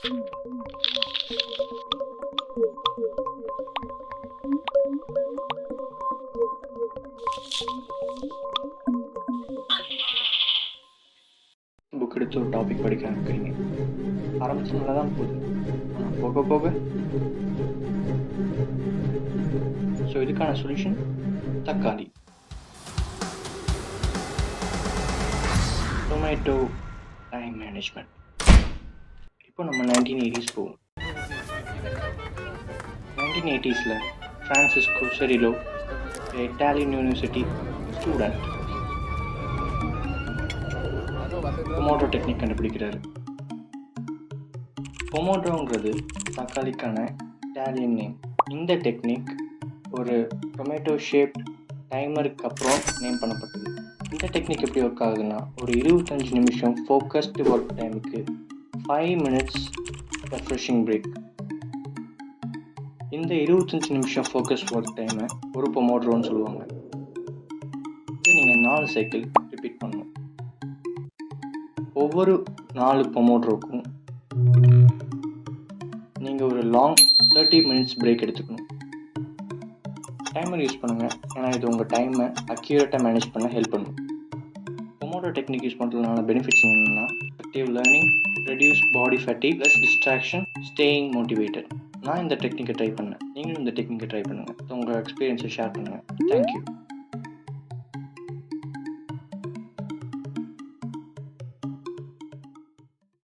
Book எடுத்து ஒரு topic படிக்க ஆரம்பிக்கிறீங்க. ஆரம்பிச்சு நல்லா தான் போகுது, ஆனால் போக போக ஸோ இதுக்கான சொல்யூஷன் தக்காளி. Tomato time management. இப்போ நம்ம 1980s போவோம். 1980s Francesco Cirillo, Italian university student, Pomodoro technique கண்டுபிடிக்கிறாரு. பொமோட்ரோங்கிறது தக்காளிக்கான இட்டாலியன் நேம். இந்த டெக்னிக் ஒரு டொமேட்டோ ஷேப்ட் டைமருக்கு அப்புறம் நேம் பண்ணப்பட்டது. இந்த டெக்னிக் எப்படி ஒர்க் ஆகுதுன்னா, ஒரு 25 நிமிஷம் ஃபோக்கஸ்டு ஒர்க் டைமுக்கு 5 minutes ரெஃப்ரெஷிங் பிரேக். இந்த 25 நிமிஷம் ஃபோக்கஸ்ட் ஒர்க் டைமை ஒரு பொமோட்ரோன்னு சொல்லுவாங்க. இது நீங்கள் 4 சைக்கிள் ரிப்பீட் பண்ணணும். ஒவ்வொரு 4 பொமோட்ரோக்கும் நீங்கள் ஒரு லாங் 30 minutes பிரேக் எடுத்துக்கணும். டைமர் யூஸ் பண்ணுங்கள், ஏன்னா இது உங்கள் டைமை அக்யூரேட்டாக மேனேஜ் பண்ண ஹெல்ப் பண்ணும். பொமோட்ரோ டெக்னிக் யூஸ் பண்ணுறதுனால பெனிஃபிட்ஸ் என்னென்னா, effective learning, reduce body fatigue, less distraction, staying motivated. நான் இந்த டெக்னிக்கை ட்ரை பண்ணேன், நீங்களும் இந்த டெக்னிக்கை ட்ரை பண்ணுங்கள். உங்கள் எக்ஸ்பீரியன்ஸை ஷேர் பண்ணுங்கள். தேங்க்யூ.